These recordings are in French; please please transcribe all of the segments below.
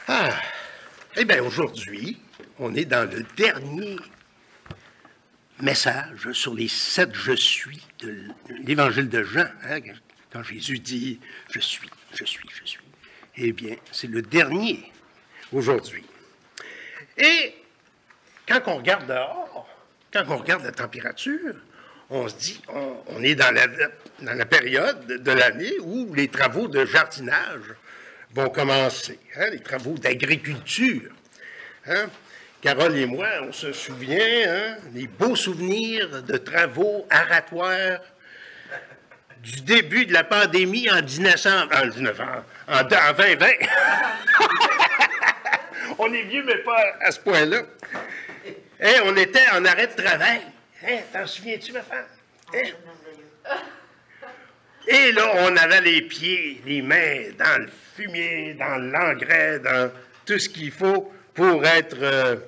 Ah, eh bien, aujourd'hui, on est dans le dernier message sur les 7 « je suis » de l'Évangile de Jean. Hein, quand Jésus dit « je suis ». Eh bien, c'est le dernier aujourd'hui. Et quand on regarde dehors, quand on regarde la température, on se dit, on est dans la période de l'année où les travaux de jardinage vont commencer, hein, les travaux d'agriculture. Hein. Carole et moi, on se souvient, hein, des beaux souvenirs de travaux aratoires du début de la pandémie en 2020. On est vieux, mais pas à ce point-là. Hein, on était en arrêt de travail. Hein, t'en souviens-tu, ma femme? Hein? Et là, on avait les pieds, les mains dans le fumier, dans l'engrais, dans tout ce qu'il faut pour être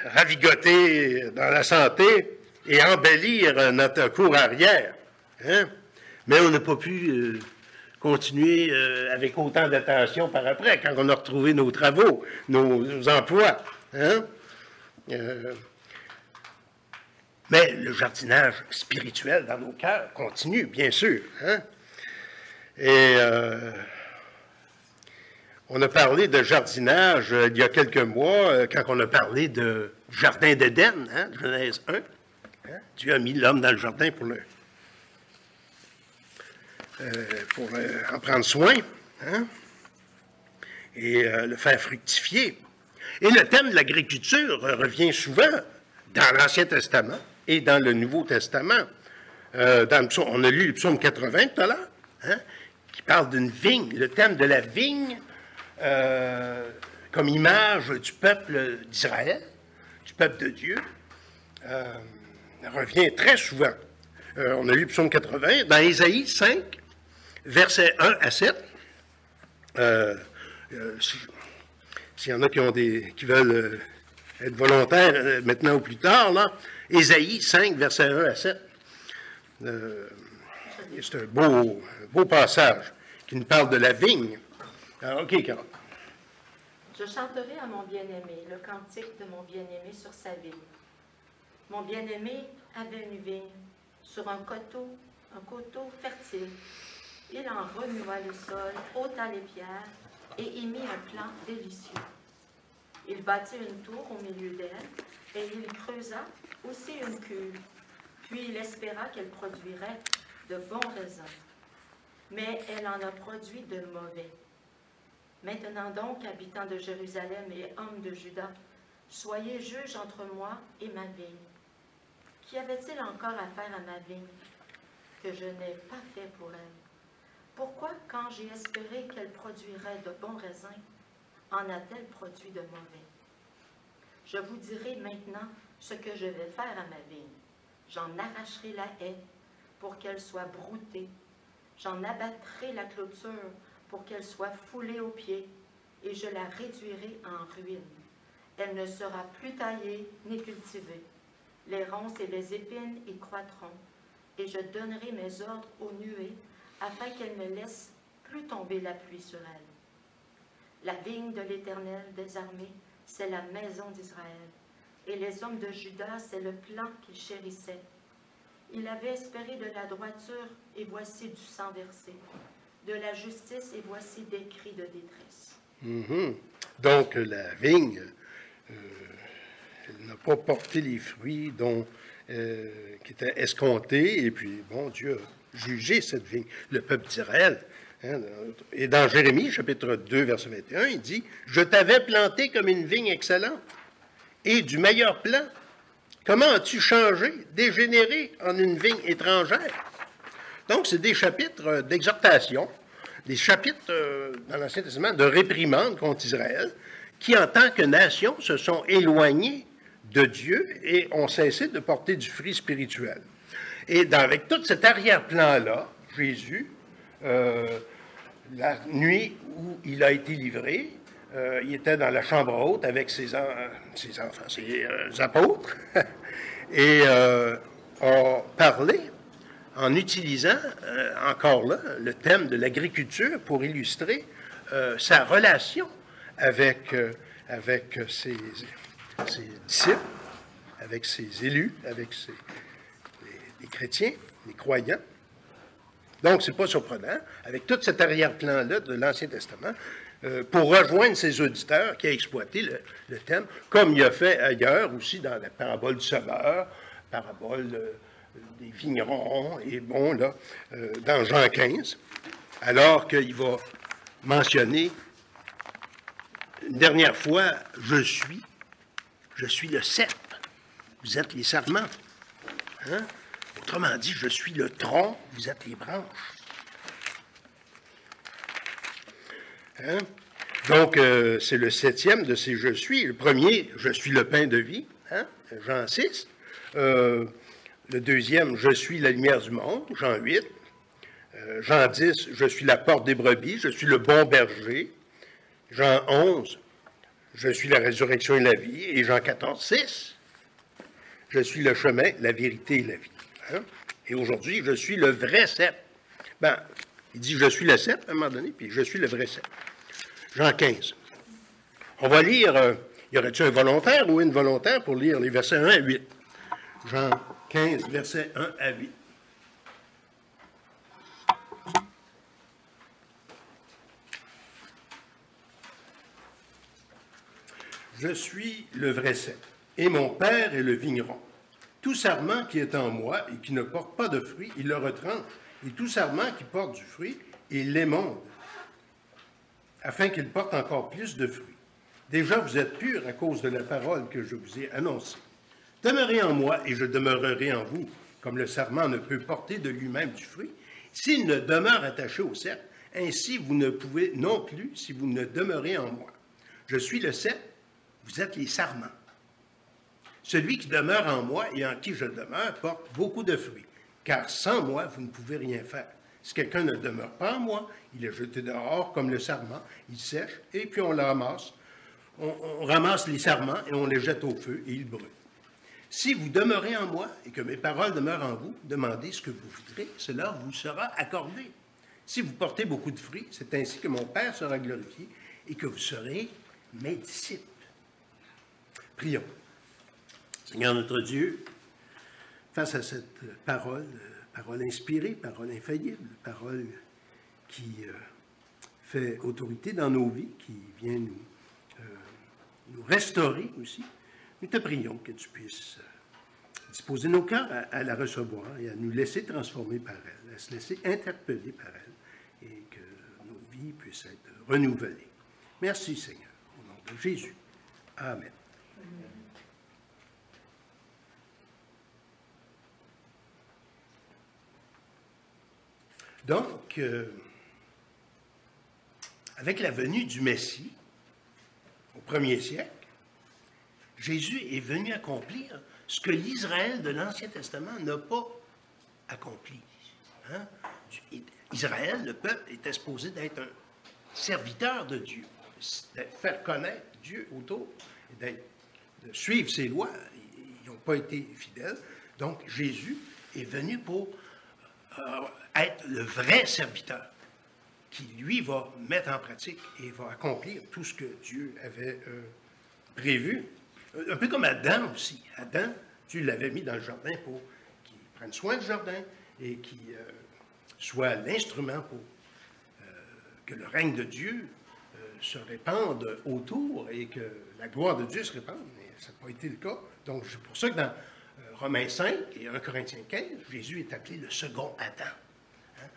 ravigoté dans la santé et embellir notre cour arrière. Hein? Mais on n'a pas pu continuer avec autant d'attention par après, quand on a retrouvé nos travaux, nos emplois. Hein? Mais le jardinage spirituel dans nos cœurs continue, bien sûr. Hein? Et on a parlé de jardinage il y a quelques mois, quand on a parlé de jardin d'Éden, hein, Genèse 1. Hein? Dieu a mis l'homme dans le jardin pour en prendre soin, hein? Et le faire fructifier. Et le thème de l'agriculture revient souvent dans l'Ancien Testament et dans le Nouveau Testament. On a lu le psaume 80 tout à l'heure, hein, qui parle d'une vigne, le thème de la vigne comme image du peuple d'Israël, du peuple de Dieu, revient très souvent. On a lu le psaume 80, dans Ésaïe 5, versets 1 à 7. S'il y en a qui veulent être volontaires maintenant ou plus tard, là, Ésaïe 5, versets 1 à 7. C'est un beau passage qui nous parle de la vigne. Alors, OK, Carole. Je chanterai à mon bien-aimé le cantique de mon bien-aimé sur sa vigne. Mon bien-aimé avait une vigne sur un coteau fertile. Il en remua le sol, ôta les pierres et y mit un plant délicieux. Il bâtit une tour au milieu d'elle et il creusa aussi une cuve. Puis il espéra qu'elle produirait de bons raisins. Mais elle en a produit de mauvais. Maintenant donc, habitants de Jérusalem et hommes de Juda, soyez juges entre moi et ma vigne. Qu'y avait-il encore à faire à ma vigne que je n'ai pas fait pour elle? Pourquoi, quand j'ai espéré qu'elle produirait de bons raisins, en a-t-elle produit de mauvais? Je vous dirai maintenant ce que je vais faire à ma vigne. J'en arracherai la haie pour qu'elle soit broutée. J'en abattrai la clôture pour qu'elle soit foulée aux pieds, et je la réduirai en ruine. Elle ne sera plus taillée ni cultivée. Les ronces et les épines y croîtront, et je donnerai mes ordres aux nuées, afin qu'elles ne laissent plus tomber la pluie sur elles. La vigne de l'Éternel des armées, c'est la maison d'Israël, et les hommes de Juda, c'est le plan qu'il chérissait. Il avait espéré de la droiture, et voici du sang versé, de la justice, et voici des cris de détresse. Mm-hmm. Donc, la vigne, elle n'a pas porté les fruits qui étaient escomptés, et puis, bon, Dieu a jugé cette vigne, le peuple d'Israël. Hein, et dans Jérémie, chapitre 2, verset 21, il dit « Je t'avais planté comme une vigne excellente et du meilleur plant. Comment as-tu changé, dégénéré en une vigne étrangère? » Donc, c'est des chapitres d'exhortation, des chapitres dans l'Ancien Testament de réprimande contre Israël, qui, en tant que nation, se sont éloignés de Dieu et ont cessé de porter du fruit spirituel. Et avec tout cet arrière-plan-là, Jésus, la nuit où il a été livré, il était dans la chambre haute avec ses apôtres, et a parlé en utilisant encore là le thème de l'agriculture pour illustrer sa relation avec ses disciples, avec ses élus, avec les chrétiens, les croyants. Donc, ce n'est pas surprenant, avec tout cet arrière-plan-là de l'Ancien Testament, pour rejoindre ses auditeurs qui a exploité le thème, comme il a fait ailleurs aussi dans la parabole du Semeur, parabole des vignerons, et bon, là, dans Jean 15, alors qu'il va mentionner une dernière fois, je suis le cep, vous êtes les sarments. Hein? Autrement dit, je suis le tronc, vous êtes les branches. Hein? Donc, c'est le 7e de ces « je suis ». Le premier, « je suis le pain de vie hein? », Jean 6. Le 2e, « je suis la lumière du monde », Jean 8. Jean 10, « je suis la porte des brebis », je suis le bon berger. Jean 11, « je suis la résurrection et la vie ». Et Jean 14, 6, « je suis le chemin, la vérité et la vie ». Hein? Et aujourd'hui, je suis le vrai cep. Ben, il dit je suis le cep à un moment donné, puis je suis le vrai cep. Jean 15. On va lire, y aurait-il un volontaire ou une volontaire pour lire les versets 1 à 8? Jean 15, versets 1 à 8. Je suis le vrai cep, et mon Père est le vigneron. Tout sarment qui est en moi et qui ne porte pas de fruit, il le retranche. Et tout sarment qui porte du fruit, il l'émonde, afin qu'il porte encore plus de fruits. Déjà, vous êtes purs à cause de la parole que je vous ai annoncée. Demeurez en moi et je demeurerai en vous, comme le sarment ne peut porter de lui-même du fruit, s'il ne demeure attaché au cep. Ainsi, vous ne pouvez non plus si vous ne demeurez en moi. Je suis le cep, vous êtes les sarments. Celui qui demeure en moi et en qui je demeure porte beaucoup de fruits, car sans moi, vous ne pouvez rien faire. Si quelqu'un ne demeure pas en moi, il est jeté dehors comme le sarment, il sèche, et puis on le ramasse. On ramasse les sarments et on les jette au feu et ils brûlent. Si vous demeurez en moi et que mes paroles demeurent en vous, demandez ce que vous voudrez, cela vous sera accordé. Si vous portez beaucoup de fruits, c'est ainsi que mon Père sera glorifié et que vous serez mes disciples. Prions. Seigneur notre Dieu, face à cette parole, parole inspirée, parole infaillible, parole qui fait autorité dans nos vies, qui vient nous restaurer aussi, nous te prions que tu puisses disposer nos cœurs à la recevoir et à nous laisser transformer par elle, à se laisser interpeller par elle et que nos vies puissent être renouvelées. Merci Seigneur, au nom de Jésus. Amen. Donc, avec la venue du Messie, au 1er siècle, Jésus est venu accomplir ce que l'Israël de l'Ancien Testament n'a pas accompli. Hein? Israël, le peuple, était supposé d'être un serviteur de Dieu, de faire connaître Dieu autour, et de suivre ses lois. Ils n'ont pas été fidèles. Donc, Jésus est venu pour être le vrai serviteur qui, lui, va mettre en pratique et va accomplir tout ce que Dieu avait prévu. Un peu comme Adam aussi. Adam, Dieu l'avait mis dans le jardin pour qu'il prenne soin du jardin et qu'il soit l'instrument pour que le règne de Dieu se répande autour et que la gloire de Dieu se répande. Mais ça n'a pas été le cas. Donc, c'est pour ça que dans Romains 5 et 1 Corinthiens 15, Jésus est appelé le second Adam, hein?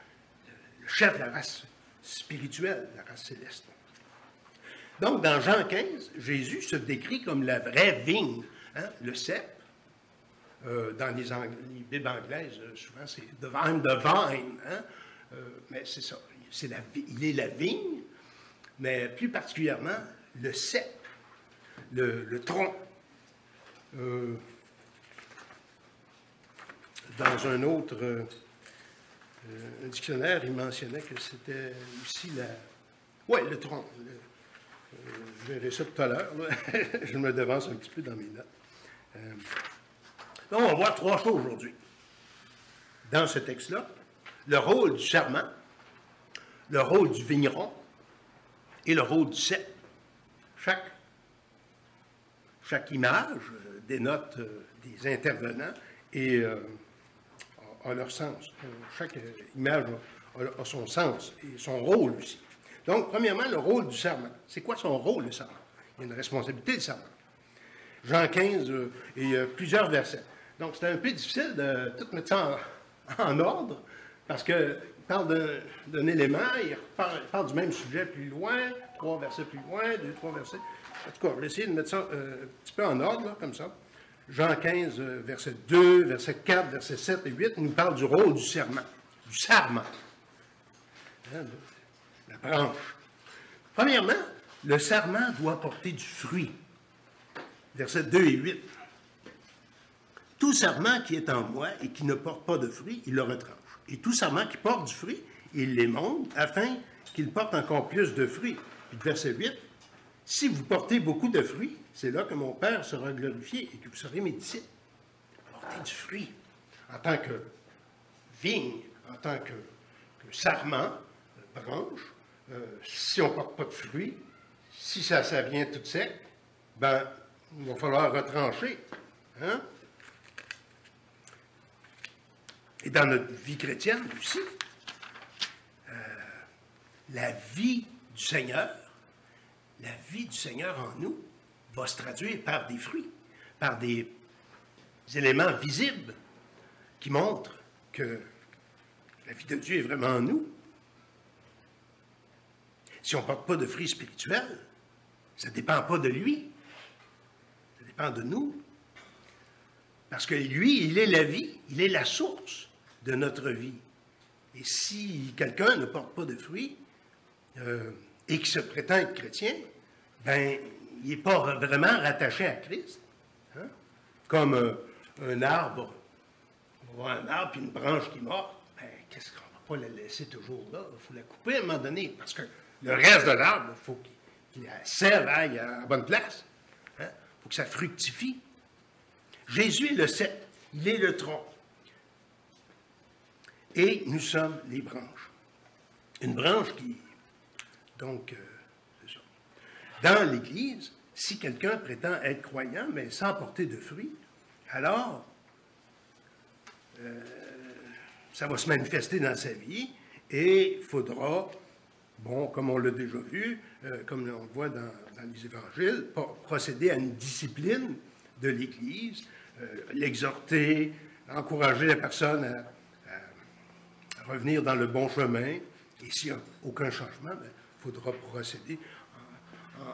Le chef de la race spirituelle, de la race céleste. Donc, dans Jean 15, Jésus se décrit comme la vraie vigne, hein? Le cep. Dans les Bibles anglaises, souvent, c'est « the vine ». Hein? Mais c'est ça, il est la vigne, mais plus particulièrement le cep, le tronc. Dans un autre dictionnaire, il mentionnait que c'était aussi le tronc. Je verrai ça tout à l'heure. Je me devance un petit peu dans mes notes. Donc, on va voir trois choses aujourd'hui. Dans ce texte-là, le rôle du sarment, le rôle du vigneron et le rôle du sceptre. Chaque image dénote des intervenants et a leur sens. Chaque image a son sens et son rôle aussi. Donc, premièrement, le rôle du serment. C'est quoi son rôle, le serment? Il y a une responsabilité, le serment. Jean 15, il y a plusieurs versets. Donc, c'est un peu difficile de tout mettre ça en ordre, parce qu'il parle d'un élément, il parle du même sujet plus loin, 3 versets plus loin, 2, 3 versets. En tout cas, je vais essayer de mettre ça un petit peu en ordre, là, comme ça. Jean 15, verset 2, verset 4, verset 7 et 8, il nous parle du rôle du serment, du sarment. Hein, la branche. Premièrement, le sarment doit porter du fruit. Versets 2 et 8. Tout sarment qui est en moi et qui ne porte pas de fruit, il le retranche. Et tout sarment qui porte du fruit, il l'émonde afin qu'il porte encore plus de fruits. Puis verset 8. Si vous portez beaucoup de fruits, c'est là que mon Père sera glorifié et que vous serez mes disciples. Porter du fruit. En tant que vigne, en tant que sarment, branche, si on ne porte pas de fruits, si ça vient tout sec, ben, il va falloir retrancher. Hein? Et dans notre vie chrétienne aussi, la vie du Seigneur en nous va se traduire par des fruits, par des éléments visibles qui montrent que la vie de Dieu est vraiment en nous. Si on ne porte pas de fruits spirituels, ça ne dépend pas de lui, ça dépend de nous. Parce que lui, il est la vie, il est la source de notre vie. Et si quelqu'un ne porte pas de fruits et qui se prétend être chrétien, ben, il n'est pas vraiment rattaché à Christ. Hein? Comme un arbre, on va voir un arbre puis une branche qui est morte, ben, qu'est-ce qu'on ne va pas la laisser toujours là? Il faut la couper à un moment donné, parce que le reste de l'arbre, il faut qu'il la sève aille à la bonne place. Il faut que ça fructifie. Jésus est le cep, il est le tronc. Et nous sommes les branches. Une branche qui... Donc, c'est ça. Dans l'Église, si quelqu'un prétend être croyant, mais sans porter de fruits, alors, ça va se manifester dans sa vie et il faudra, bon, comme on l'a déjà vu, comme on le voit dans les évangiles, procéder à une discipline de l'Église, l'exhorter, encourager la personne à revenir dans le bon chemin. Et s'il n'y a aucun changement, il faudra procéder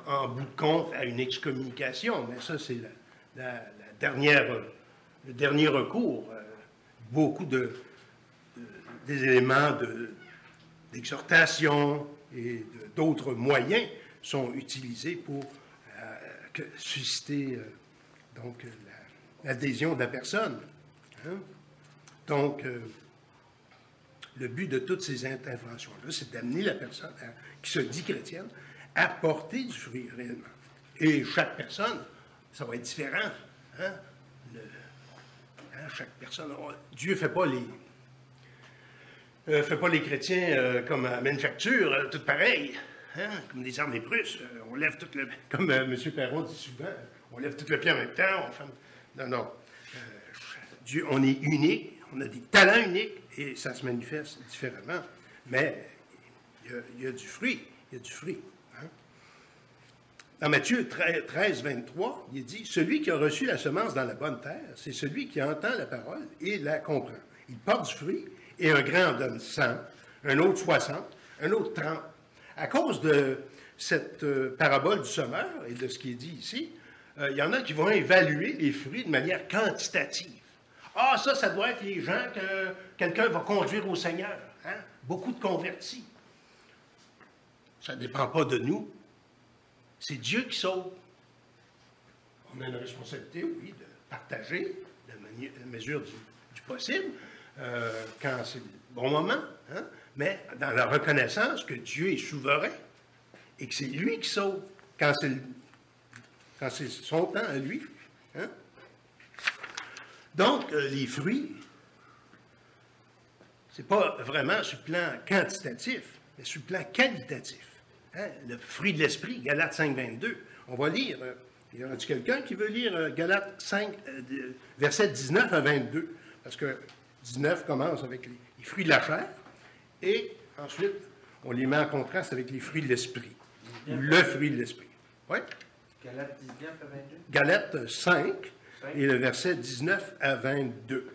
en bout de compte à une excommunication. Mais ça, c'est le dernier recours. Beaucoup des éléments d'exhortation et d'autres moyens sont utilisés pour susciter donc l'adhésion de la personne. Hein? Donc, le but de toutes ces interventions-là, c'est d'amener la personne qui se dit chrétienne à porter du fruit réellement. Et chaque personne, ça va être différent. Hein? Chaque personne, Dieu ne fait pas les chrétiens comme à manufacture, tout pareil, hein? Comme des armes prusses. On lève tout le... Comme M. Perron dit souvent, on lève tout le pied en même temps. Non. Dieu, on est unique, on a des talents uniques et ça se manifeste différemment. Mais il y a du fruit. Hein? Dans Matthieu 13, 23, il dit « Celui qui a reçu la semence dans la bonne terre, c'est celui qui entend la parole et la comprend. Il porte du fruit et un grand en donne 100, un autre 60, un autre 30. » À cause de cette parabole du semeur et de ce qui est dit ici, il y en a qui vont évaluer les fruits de manière quantitative. Ah, ça doit être les gens que quelqu'un va conduire au Seigneur. Hein? Beaucoup de convertis. Ça ne dépend pas de nous. C'est Dieu qui sauve. On a une responsabilité, oui, de partager la mesure du possible quand c'est le bon moment, hein? Mais dans la reconnaissance que Dieu est souverain et que c'est lui qui sauve quand c'est son temps à lui. Hein? Donc, les fruits, ce n'est pas vraiment sur le plan quantitatif, mais sur le plan qualitatif. Hein? Le fruit de l'esprit, Galates 5, 22. On va lire. Il y en a quelqu'un qui veut lire Galates 5, versets 19 à 22? Parce que 19 commence avec les fruits de la chair, et ensuite, on les met en contraste avec les fruits de l'esprit. Le fruit de l'esprit. Oui? Galates 19 à 22. Galates 5, et le verset 19 à 22.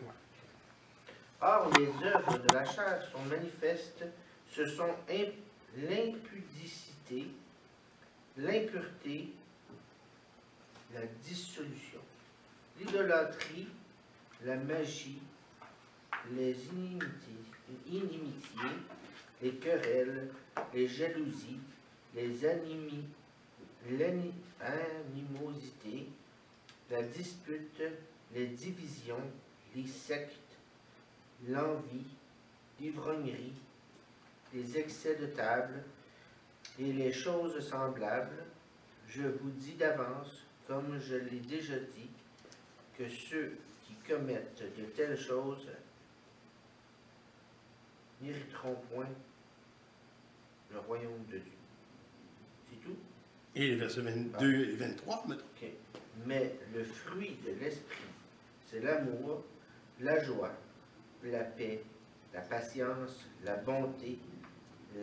Or, les œuvres de la chair sont manifestes, ce sont l'impudicité, l'impureté, la dissolution, l'idolâtrie, la magie, les inimitiés, les querelles, les jalousies, l'animosité, la dispute, les divisions, les sectes, l'envie, l'ivrognerie, les excès de table et les choses semblables. Je vous dis d'avance, comme je l'ai déjà dit, que ceux qui commettent de telles choses n'hériteront point le royaume de Dieu. C'est tout? Et les versets 22 et 23, mettons. Okay. Mais le fruit de l'esprit, c'est l'amour, la joie, la paix, la patience, la bonté,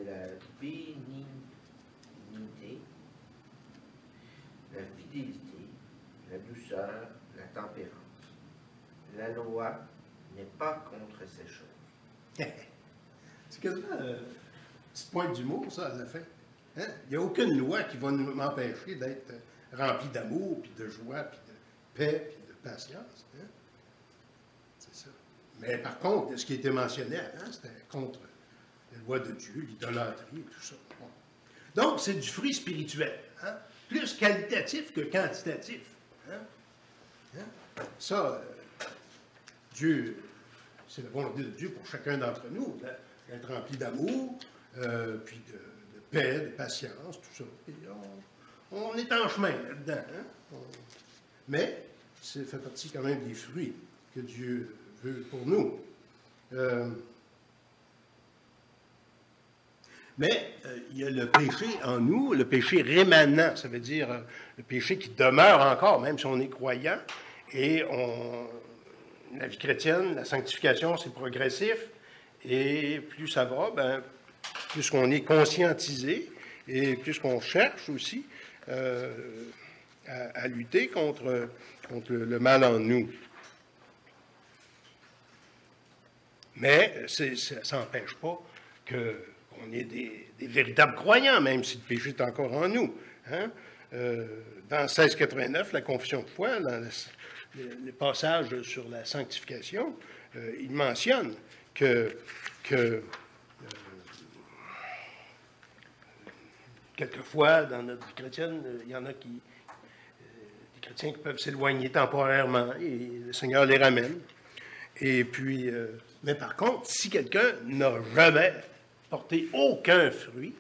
la bénignité, la fidélité, la douceur, la tempérance. La loi n'est pas contre ces choses. C'est quasiment une petite pointe d'humour, ça, à la fin. Hein? Il n'y a aucune loi qui va m'empêcher d'être rempli d'amour, puis de joie, puis de paix, puis de patience. Hein? C'est ça. Mais par contre, ce qui était mentionné avant, c'était contre la loi de Dieu, l'idolâtrie et tout ça. Bon. Donc, c'est du fruit spirituel. Hein? Plus qualitatif que quantitatif. Hein? Hein? Ça, Dieu, c'est la volonté de Dieu pour chacun d'entre nous, d'être rempli d'amour, puis de paix, de patience, tout ça. Et on est en chemin là-dedans. Hein? Mais ça fait partie quand même des fruits que Dieu veut pour nous. Mais il y a le péché en nous, le péché rémanent, ça veut dire le péché qui demeure encore, même si on est croyant. Et la vie chrétienne, la sanctification, c'est progressif. Et plus ça va, ben, plus qu'on est conscientisé et plus qu'on cherche aussi à lutter contre le mal en nous. Mais ça n'empêche pas qu'on est des véritables croyants, même si le péché est encore en nous. Hein? Dans 1689, la confession de foi, dans le passage sur la sanctification, il mentionne que quelquefois, dans notre vie chrétienne, il y en a des chrétiens qui peuvent s'éloigner temporairement et le Seigneur les ramène. Et puis, mais par contre, si quelqu'un n'a jamais porté aucun fruit,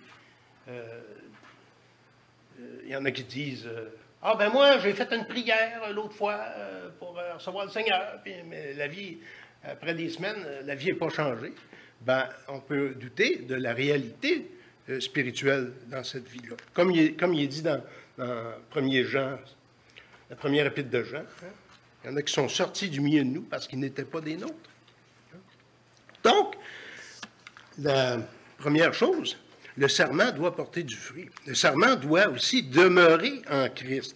il y en a qui disent ah ben moi, j'ai fait une prière l'autre fois pour recevoir le Seigneur, mais la vie, après des semaines, la vie n'est pas changée. Ben, on peut douter de la réalité spirituelle dans cette vie-là. Comme il est dit dans 1er Jean, la première épître de Jean, hein, il y en a qui sont sortis du milieu de nous parce qu'ils n'étaient pas des nôtres. Donc, la première chose, le serment doit porter du fruit. Le serment doit aussi demeurer en Christ.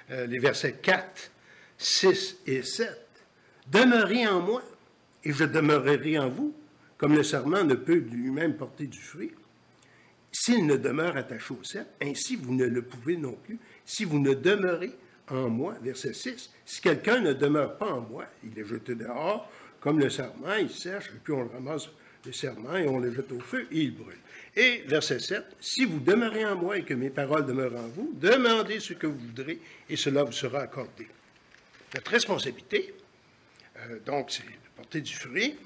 Les versets 4, 6 et 7. Demeurez en moi, et je demeurerai en vous, comme le serment ne peut lui-même porter du fruit. S'il ne demeure attaché au cep, ainsi vous ne le pouvez non plus, si vous ne demeurez en moi. Verset 6. Si quelqu'un ne demeure pas en moi, il est jeté dehors, comme le serment, il sèche, et puis on le ramasse le serment et on le jette au feu et il brûle. Et verset 7, si vous demeurez en moi et que mes paroles demeurent en vous, demandez ce que vous voudrez et cela vous sera accordé. Notre responsabilité, donc, c'est de porter du fruit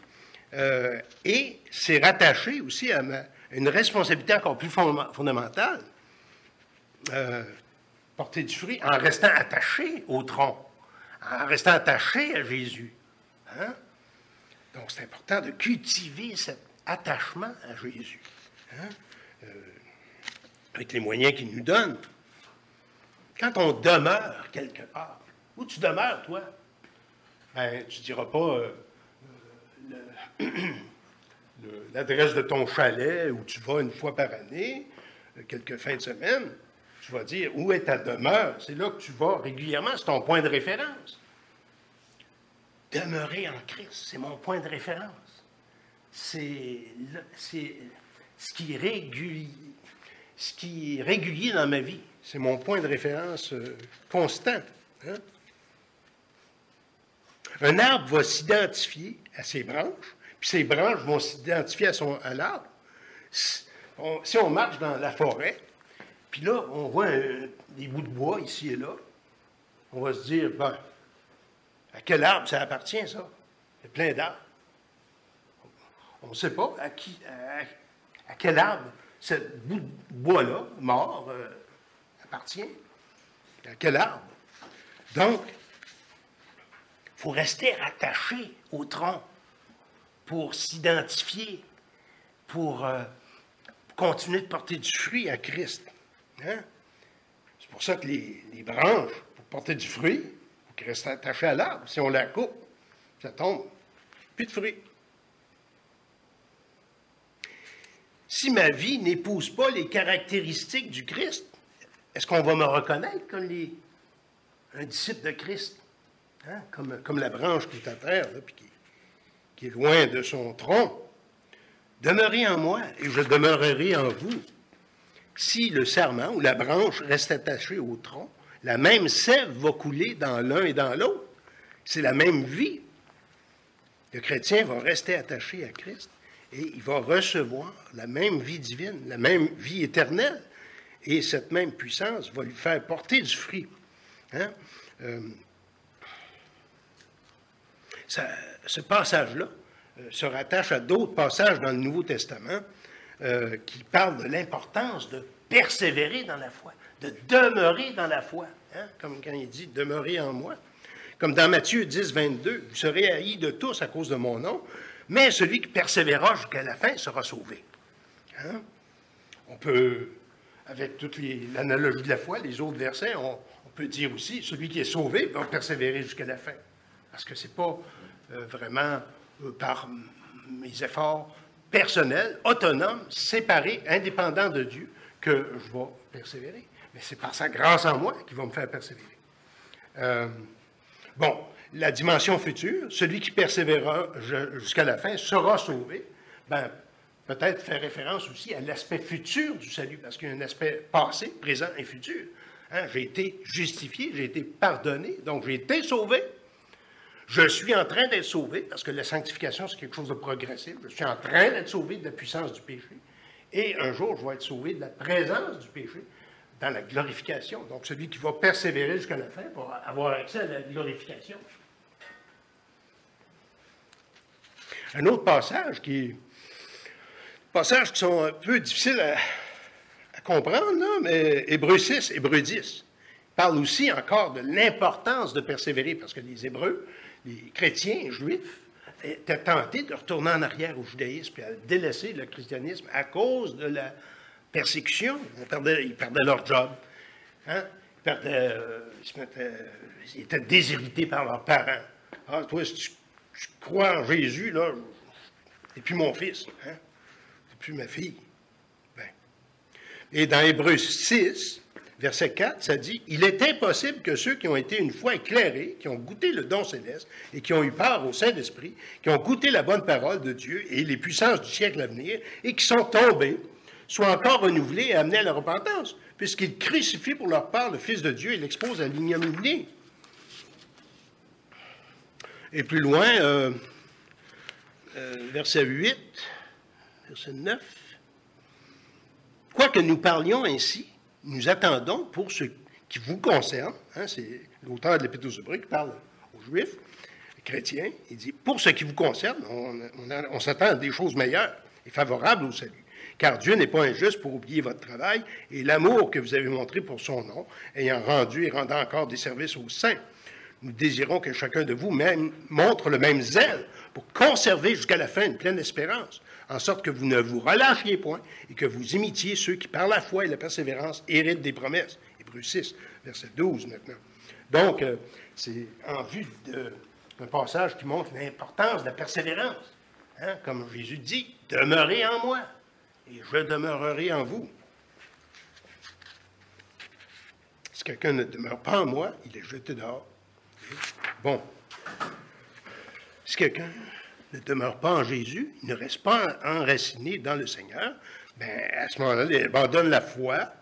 et c'est rattaché aussi à une responsabilité encore plus fondamentale, porter du fruit en restant attaché au tronc, en restant attaché à Jésus. Hein? Donc, c'est important de cultiver cet attachement à Jésus. Hein? avec les moyens qu'il nous donne. Quand on demeure quelque part, où tu demeures, toi? Ben, tu ne diras pas l'adresse de ton chalet où tu vas une fois par année, quelques fins de semaine. Tu vas dire où est ta demeure. C'est là que tu vas régulièrement. C'est ton point de référence. Demeurer en Christ, c'est mon point de référence. C'est ce qui est régulier dans ma vie. C'est mon point de référence constant. Hein? Un arbre va s'identifier à ses branches, puis ses branches vont s'identifier à l'arbre. Si on marche dans la forêt, puis là, on voit des bouts de bois ici et là, on va se dire, ben, à quel arbre ça appartient, ça? Il y a plein d'arbres. On ne sait pas à quel arbre ce bout de bois-là, mort, appartient. À quel arbre? Donc, il faut rester attaché au tronc pour s'identifier, pour continuer de porter du fruit à Christ. Hein? C'est pour ça que les branches, pour porter du fruit, il faut qu'elles restent attachées à l'arbre. Si on la coupe, ça tombe. Plus de fruits. Si ma vie n'épouse pas les caractéristiques du Christ, est-ce qu'on va me reconnaître comme un disciple de Christ? Hein? Comme la branche qui est à terre, là, puis qui est loin de son tronc. Demeurez en moi et je demeurerai en vous. Si le sarment ou la branche reste attachée au tronc, la même sève va couler dans l'un et dans l'autre. C'est la même vie. Le chrétien va rester attaché à Christ et il va recevoir la même vie divine, la même vie éternelle. Et cette même puissance va lui faire porter du fruit. Hein? Ce passage-là se rattache à d'autres passages dans le Nouveau Testament qui parlent de l'importance de persévérer dans la foi, de demeurer dans la foi, hein? Comme quand il dit « demeurez en moi ». Comme dans Matthieu 10, 22, « Vous serez haïs de tous à cause de mon nom, mais celui qui persévérera jusqu'à la fin sera sauvé. Hein? » On peut, avec toute l'analogie de la foi, les autres versets, on peut dire aussi « celui qui est sauvé va persévérer jusqu'à la fin ». Parce que ce n'est pas vraiment par mes efforts personnels, autonomes, séparés, indépendants de Dieu, que je vais persévérer. Mais c'est par sa grâce en moi qui va me faire persévérer. Bon, la dimension future, celui qui persévérera jusqu'à la fin sera sauvé. Ben, peut-être faire référence aussi à l'aspect futur du salut, parce qu'il y a un aspect passé, présent et futur. Hein, j'ai été justifié, j'ai été pardonné, donc j'ai été sauvé. Je suis en train d'être sauvé, parce que la sanctification, c'est quelque chose de progressif. Je suis en train d'être sauvé de la puissance du péché. Et un jour, je vais être sauvé de la présence du péché dans la glorification. Donc, celui qui va persévérer jusqu'à la fin va avoir accès à la glorification. Un autre passage passages qui sont un peu difficiles à comprendre, là, mais Hébreux 6, Hébreux 10 parle aussi encore de l'importance de persévérer, parce que les Hébreux, les chrétiens juifs, étaient tentés de retourner en arrière au judaïsme et à délaisser le christianisme à cause de la persécution. Ils perdaient leur job. Hein? Ils étaient déshérités par leurs parents. Ah, toi, si tu crois en Jésus, là, t'es plus mon fils. Hein? T'es plus ma fille. Ben. Et dans Hébreux 6, verset 4, ça dit « Il est impossible que ceux qui ont été une fois éclairés, qui ont goûté le don céleste et qui ont eu part au Saint-Esprit, qui ont goûté la bonne parole de Dieu et les puissances du siècle à venir, et qui sont tombés, soient encore renouvelés et amenés à la repentance, puisqu'ils crucifient pour leur part le Fils de Dieu et l'exposent à l'ignominie. » Et plus loin, verset 8, verset 9, « Quoique nous parlions ainsi, nous attendons pour ce qui vous concerne, hein, c'est l'auteur de l'Épître aux Hébreux qui parle aux Juifs, chrétiens, il dit, pour ce qui vous concerne, on s'attend à des choses meilleures et favorables au salut, car Dieu n'est pas injuste pour oublier votre travail et l'amour que vous avez montré pour son nom, ayant rendu et rendant encore des services aux saints. Nous désirons que chacun de vous montre le même zèle pour conserver jusqu'à la fin une pleine espérance, en sorte que vous ne vous relâchiez point et que vous imitiez ceux qui, par la foi et la persévérance, héritent des promesses. Hébreux 6, verset 12 maintenant. Donc, c'est en vue d'un passage qui montre l'importance de la persévérance. Hein? Comme Jésus dit, « Demeurez en moi, et je demeurerai en vous. » Si quelqu'un ne demeure pas en moi, il est jeté dehors. Bon. Si quelqu'un ne demeure pas en Jésus, il ne reste pas enraciné dans le Seigneur, bien, à ce moment-là, il abandonne la foi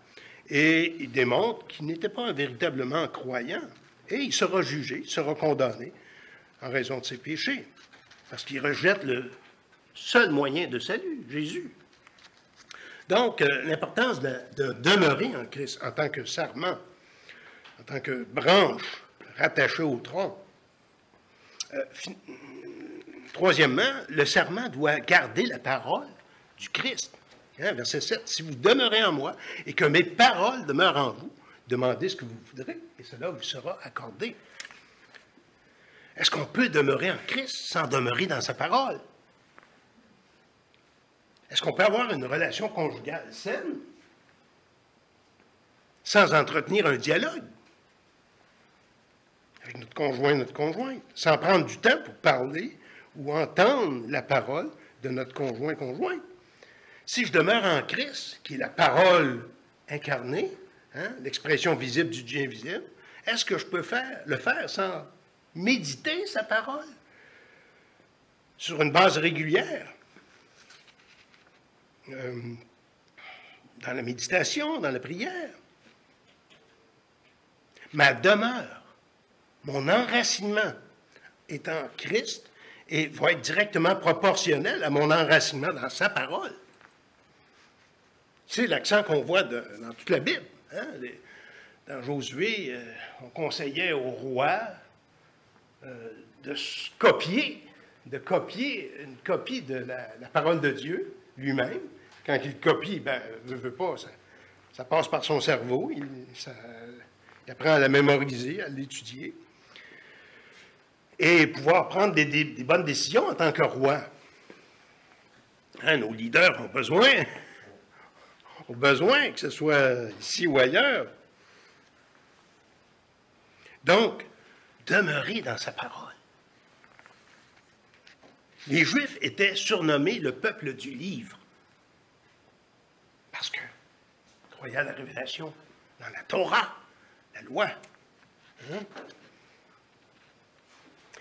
et il démontre qu'il n'était pas véritablement croyant. Et il sera jugé, il sera condamné en raison de ses péchés, parce qu'il rejette le seul moyen de salut, Jésus. Donc, l'importance de demeurer en Christ en tant que sarment, en tant que branche rattachée au tronc. Troisièmement, le serment doit garder la parole du Christ. Hein, verset 7, « Si vous demeurez en moi et que mes paroles demeurent en vous, demandez ce que vous voudrez et cela vous sera accordé. » Est-ce qu'on peut demeurer en Christ sans demeurer dans sa parole? Est-ce qu'on peut avoir une relation conjugale saine sans entretenir un dialogue avec notre conjoint, notre conjointe, sans prendre du temps pour parler ou entendre la parole de notre conjoint. Si je demeure en Christ, qui est la parole incarnée, hein, l'expression visible du Dieu invisible, est-ce que je peux le faire sans méditer sa parole sur une base régulière? Dans la méditation, dans la prière. Ma demeure, mon enracinement est en Christ et va être directement proportionnel à mon enracinement dans sa parole. C'est l'accent qu'on voit dans toute la Bible. Hein? Dans Josué, on conseillait au roi de copier une copie de la parole de Dieu lui-même. Quand il copie, veut pas, ça passe par son cerveau, il apprend à la mémoriser, à l'étudier, et pouvoir prendre des bonnes décisions en tant que roi. Hein, nos leaders ont besoin que ce soit ici ou ailleurs. Donc, demeurer dans sa parole. Les Juifs étaient surnommés le peuple du livre parce qu'ils croyaient à la révélation dans la Torah, la loi. Hein?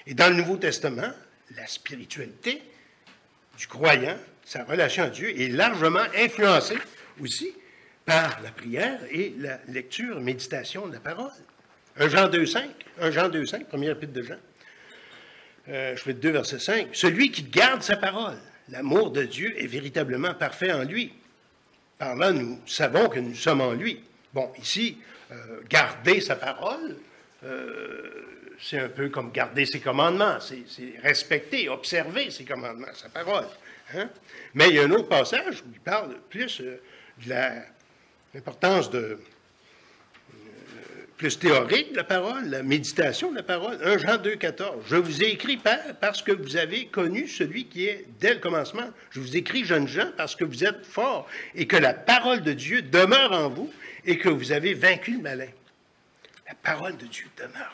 Et dans le Nouveau Testament, la spiritualité du croyant, sa relation à Dieu, est largement influencée aussi par la prière et la lecture, méditation de la parole. 1 Jean 2,5, première épître de Jean. Chapitre 2, verset 5. « Celui qui garde sa parole, l'amour de Dieu est véritablement parfait en lui. Par là, nous savons que nous sommes en lui. » Bon, ici, garder sa parole, c'est un peu comme garder ses commandements. C'est respecter, observer ses commandements, sa parole. Hein? Mais il y a un autre passage où il parle plus de l'importance plus théorique de la parole, la méditation de la parole. 1 Jean 2, 14. « Je vous ai écrit, Père, parce que vous avez connu celui qui est dès le commencement. Je vous écris, jeunes gens, parce que vous êtes forts et que la parole de Dieu demeure en vous et que vous avez vaincu le malin. » La parole de Dieu demeure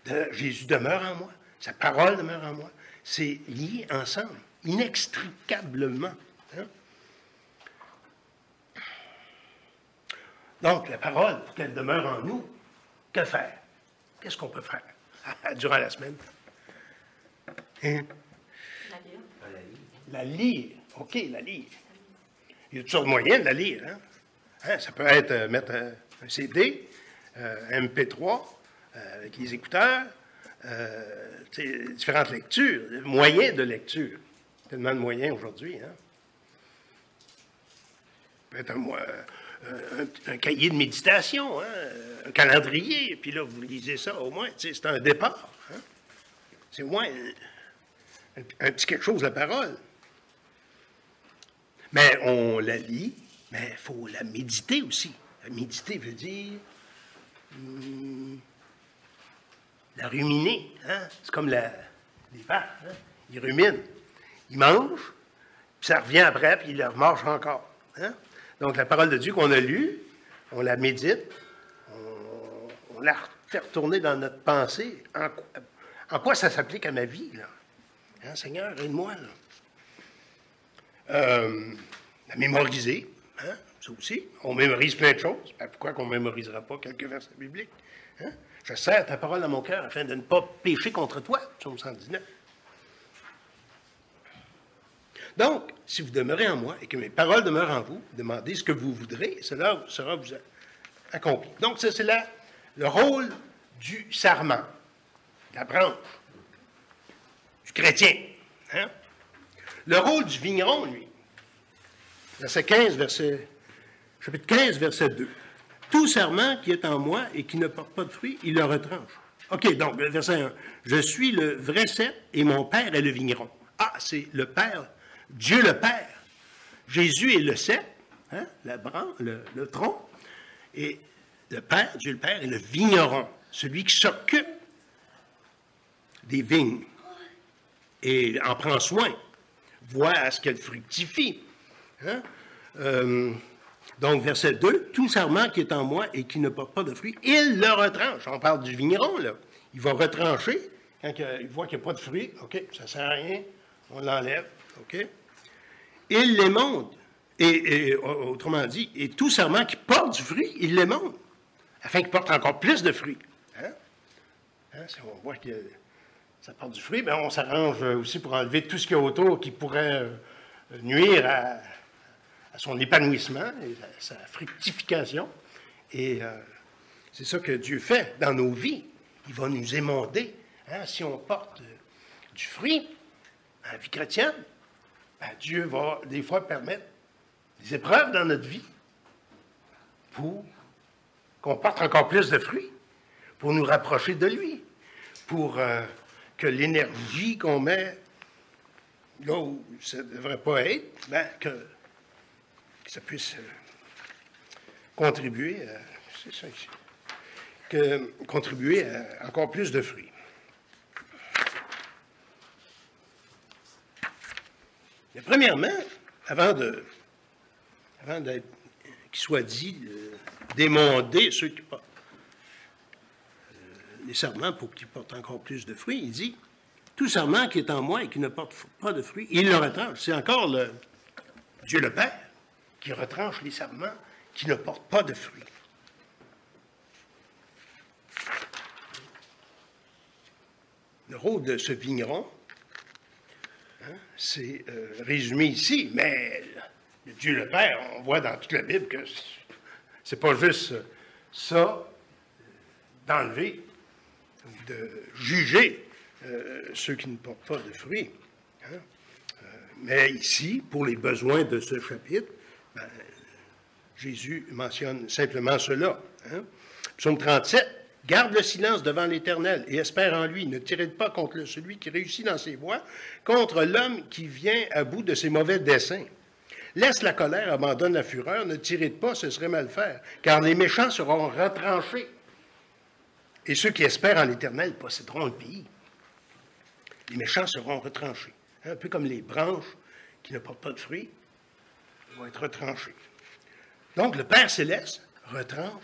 en vous. Jésus demeure en moi. Sa parole demeure en moi. C'est lié ensemble, inextricablement. Hein? Donc, la parole, pour qu'elle demeure en nous, que faire? Qu'est-ce qu'on peut faire durant la semaine? Hein? La lire. OK, la lire. Il y a toutes sortes de moyens de la lire. Hein? Ça peut être mettre un CD, un MP3, avec les écouteurs, différentes lectures, moyens de lecture. Tellement de moyens aujourd'hui. Hein? Ça peut être un cahier de méditation, hein, un calendrier, puis là, vous lisez ça au moins, c'est un départ. Hein? C'est au moins un petit quelque chose, la parole. Mais on la lit, mais il faut la méditer aussi. La méditer veut dire la ruminer. Hein? C'est comme la des pâtes. Hein? Ils ruminent. Ils mangent, puis ça revient après, puis ils le remangent encore. Hein? Donc, la parole de Dieu qu'on a lue, on la médite, on la fait retourner dans notre pensée. En quoi ça s'applique à ma vie, là? Hein, Seigneur, aide-moi, là. La mémoriser, hein? Ça aussi. On mémorise plein de choses. Ben, pourquoi qu'on ne mémorisera pas quelques versets bibliques? Hein? Je serre ta parole à mon cœur afin de ne pas pécher contre toi, Psaume 119. Donc, si vous demeurez en moi et que mes paroles demeurent en vous, demandez ce que vous voudrez, et cela sera vous accompli. Donc, ça, c'est le rôle du sarment, de la branche, du chrétien. Hein? Le rôle du vigneron, lui, verset 15, chapitre 15, verset 2. Tout sarment qui est en moi et qui ne porte pas de fruit, il le retranche. OK, donc, verset 1. Je suis le vrai cep et mon Père est le vigneron. Ah, c'est le Père, Dieu le Père. Jésus est le cep, hein, la branche, le tronc, et le Père, Dieu le Père, est le vigneron, celui qui s'occupe des vignes et en prend soin, voit à ce qu'elles fructifient. Hein? Donc, verset 2, tout sarment qui est en moi et qui ne porte pas de fruit, il le retranche. On parle du vigneron, là. Il va retrancher quand il voit qu'il n'y a pas de fruit. OK, ça ne sert à rien, on l'enlève. OK? Il l'émonde. Et autrement dit, et tout sarment qui porte du fruit, il l'émonde, afin qu'il porte encore plus de fruits. Hein? Hein? Si on voit que ça porte du fruit, bien, on s'arrange aussi pour enlever tout ce qu'il y a autour qui pourrait nuire à son épanouissement et à sa fructification. Et c'est ça que Dieu fait dans nos vies. Il va nous émonder. Hein? Si on porte du fruit dans la vie chrétienne, ben, Dieu va des fois permettre des épreuves dans notre vie pour qu'on porte encore plus de fruits, pour nous rapprocher de lui, pour que l'énergie qu'on met là où ça ne devrait pas être, ben, que ça puisse contribuer contribuer à encore plus de fruits. Mais premièrement, avant qu'il soit dit d'émonder ceux qui portent les sarments pour qu'ils portent encore plus de fruits, il dit tout sarment qui est en moi et qui ne porte pas de fruits, il le retranche. C'est encore Dieu le Père qui retranche les sarments qui ne portent pas de fruits. Le rôle de ce vigneron, hein, c'est résumé ici, mais Dieu le Père, on voit dans toute la Bible que c'est pas juste ça, d'enlever, de juger ceux qui ne portent pas de fruits. Hein. Mais ici, pour les besoins de ce chapitre, ben, Jésus mentionne simplement cela. Hein. Psaume 37, « Garde le silence devant l'Éternel et espère en lui. Ne tirez pas contre celui qui réussit dans ses voies, contre l'homme qui vient à bout de ses mauvais desseins. Laisse la colère, abandonne la fureur, ne tirez pas, ce serait mal faire, car les méchants seront retranchés. Et ceux qui espèrent en l'Éternel posséderont le pays. Les méchants seront retranchés. Un peu comme les branches qui ne portent pas de fruits vont être retranchées. Donc, le Père céleste retranche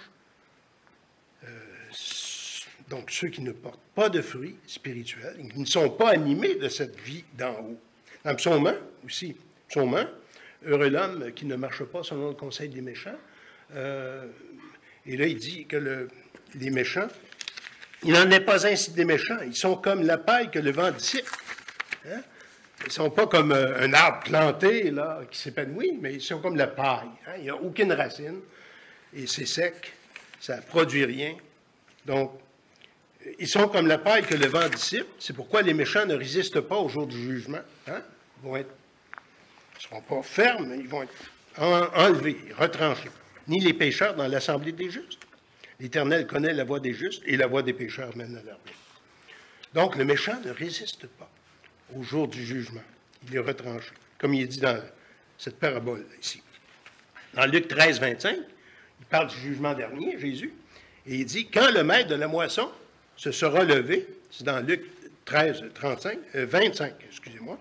donc ceux qui ne portent pas de fruits spirituels, qui ne sont pas animés de cette vie d'en haut. Dans Psaume 1 aussi, Psaume 1, « Heureux l'homme qui ne marche pas selon le conseil des méchants. » Et là, il dit que les méchants, il n'en est pas ainsi des méchants. Ils sont comme la paille que le vent dissipe. Hein? Ils ne sont pas comme un arbre planté là, qui s'épanouit, mais ils sont comme la paille. Hein? Il n'y a aucune racine. Et c'est sec. Ça ne produit rien. Donc, ils sont comme la paille que le vent dissipe. C'est pourquoi les méchants ne résistent pas au jour du jugement. Hein? Ils ne seront pas fermes, mais ils vont être enlevés, retranchés. Ni les pécheurs dans l'assemblée des justes. L'Éternel connaît la voie des justes et la voie des pécheurs mène à leur vie. Donc, le méchant ne résiste pas au jour du jugement. Il est retranché, comme il est dit dans cette parabole ici. Dans Luc 13, 25, il parle du jugement dernier, Jésus, et il dit, quand le maître de la moisson se sera levé, c'est dans Luc 13, 25, excusez-moi.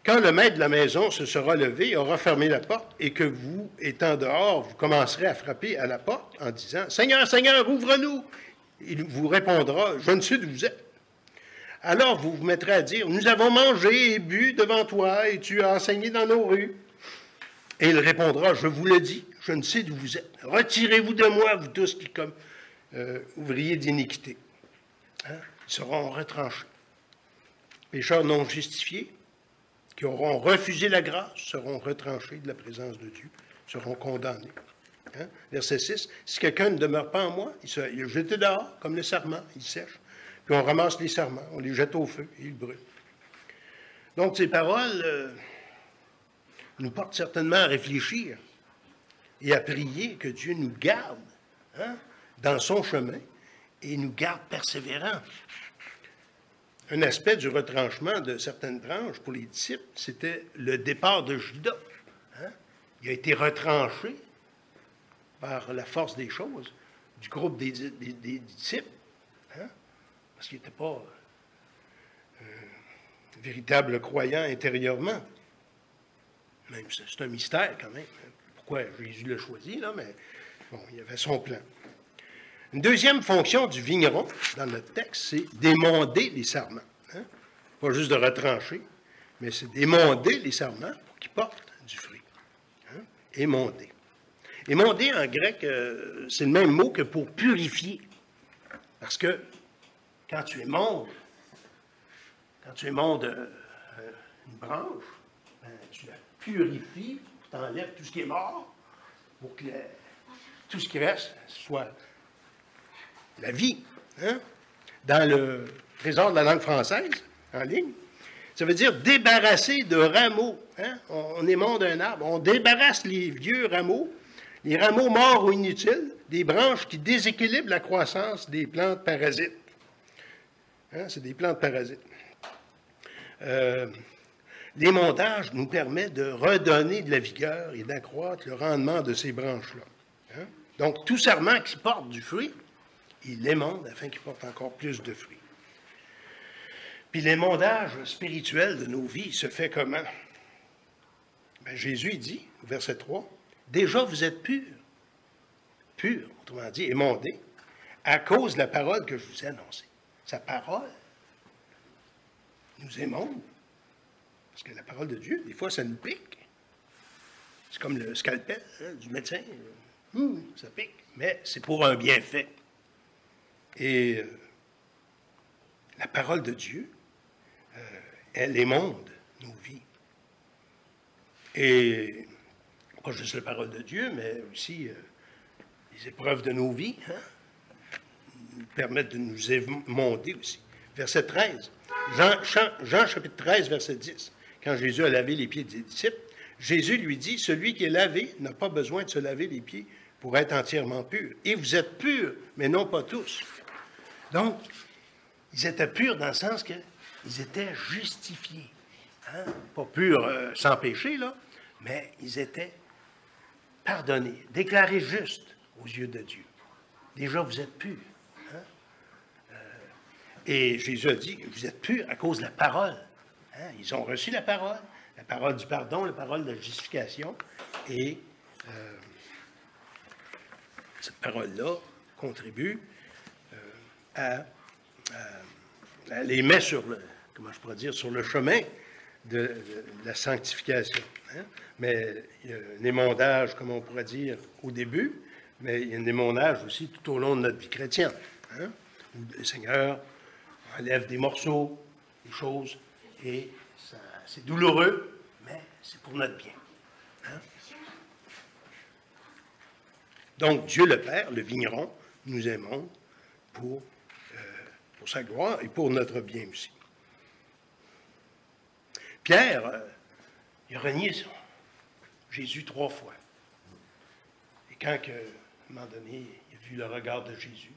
Quand le maître de la maison se sera levé, aura fermé la porte, et que vous, étant dehors, vous commencerez à frapper à la porte en disant « Seigneur, Seigneur, ouvre-nous !» Il vous répondra « Je ne sais d'où vous êtes. » Alors vous vous mettrez à dire « Nous avons mangé et bu devant toi, et tu as enseigné dans nos rues. » Et il répondra « Je vous le dis, je ne sais d'où vous êtes. Retirez-vous de moi, vous tous qui comme ouvriers d'iniquité. » Hein? Ils seront retranchés. Pécheurs non justifiés, qui auront refusé la grâce, seront retranchés de la présence de Dieu, seront condamnés. Hein? Verset 6, « Si quelqu'un ne demeure pas en moi, il est jeté dehors, comme le sarment, il sèche. Puis on ramasse les sarments, on les jette au feu et ils brûlent. » Donc ces paroles nous portent certainement à réfléchir et à prier que Dieu nous garde dans son chemin et nous garde persévérants. Un aspect du retranchement de certaines branches pour les disciples, c'était le départ de Judas. Hein? Il a été retranché par la force des choses du groupe des disciples, hein? Parce qu'il n'était pas véritable croyant intérieurement. Même c'est un mystère quand même. Pourquoi Jésus l'a choisi, là, mais bon, il avait son plan. Une deuxième fonction du vigneron, dans notre texte, c'est d'émonder les sarments. Hein? Pas juste de retrancher, mais c'est d'émonder les sarments pour qu'ils portent du fruit. Hein? Émonder. Émonder, en grec, c'est le même mot que pour purifier. Parce que quand tu émondes une branche, ben, tu la purifies, tu enlèves tout ce qui est mort, pour que tout ce qui reste soit la vie. Hein? Dans le trésor de la langue française, en ligne, ça veut dire débarrasser de rameaux. Hein? On émonde un arbre, on débarrasse les vieux rameaux, les rameaux morts ou inutiles, des branches qui déséquilibrent la croissance des plantes parasites. Hein? C'est des plantes parasites. L'émondage nous permet de redonner de la vigueur et d'accroître le rendement de ces branches-là. Hein? Donc, tout sarment qui porte du fruit, il l'émonde afin qu'il porte encore plus de fruits. Puis l'émondage spirituel de nos vies se fait comment? Bien, Jésus dit, au verset 3, « Déjà vous êtes purs, autrement dit, émondés, à cause de la parole que je vous ai annoncée. » Sa parole nous émonde. Parce que la parole de Dieu, des fois, ça nous pique. C'est comme le scalpel du médecin. Ça pique. Mais c'est pour un bienfait. Et la parole de Dieu, elle émonde nos vies. Et pas juste la parole de Dieu, mais aussi les épreuves de nos vies, nous permettent de nous émonder aussi. Verset 13. Jean chapitre 13, verset 10. Quand Jésus a lavé les pieds des disciples, Jésus lui dit, « Celui qui est lavé n'a pas besoin de se laver les pieds pour être entièrement pur. Et vous êtes purs, mais non pas tous. » Donc, ils étaient purs dans le sens qu'ils étaient justifiés. Hein? Pas purs sans péché, là, mais ils étaient pardonnés, déclarés justes aux yeux de Dieu. Déjà, vous êtes purs. Hein? Et Jésus a dit, vous êtes purs à cause de la parole. Hein? Ils ont reçu la parole du pardon, la parole de la justification, et cette parole-là contribue à les met sur le, comment je pourrais dire, sur le chemin de la sanctification. Hein? Mais il y a un émondage, comme on pourrait dire, au début, mais il y a un émondage aussi tout au long de notre vie chrétienne. Hein? Où le Seigneur enlève des morceaux, des choses, et c'est douloureux, mais c'est pour notre bien. Hein? Donc, Dieu le Père, le vigneron, nous émonde pour sa gloire et pour notre bien aussi. Pierre, il a renié Jésus 3 fois. Et quand, à un moment donné, il a vu le regard de Jésus,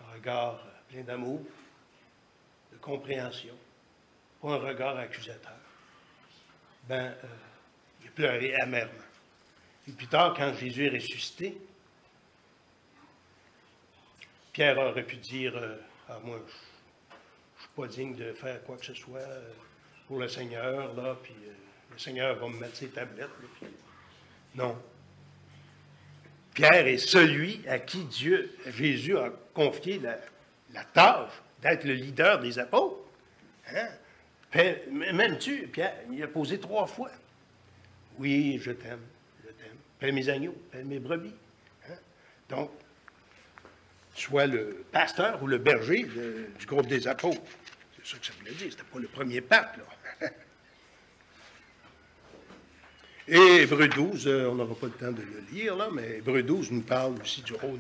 un regard plein d'amour, de compréhension, pas un regard accusateur, il a pleuré amèrement. Et plus tard, quand Jésus est ressuscité, Pierre aurait pu dire, moi, je suis pas digne de faire quoi que ce soit pour le Seigneur, là, puis le Seigneur va me mettre ses tablettes. Là, puis... Non. Pierre est celui à qui Jésus a confié la tâche d'être le leader des apôtres. Hein? M'aimes-tu, Pierre? Il a posé 3 fois. Oui, je t'aime, je t'aime. Paie mes agneaux, paie mes brebis. Hein? Donc, soit le pasteur ou le berger du groupe des apôtres. C'est ça que ça voulait dire. C'était pas le premier pape, là. Et Hébreux 12, on n'aura pas le temps de le lire, là, mais Hébreux 12 nous parle aussi du rôle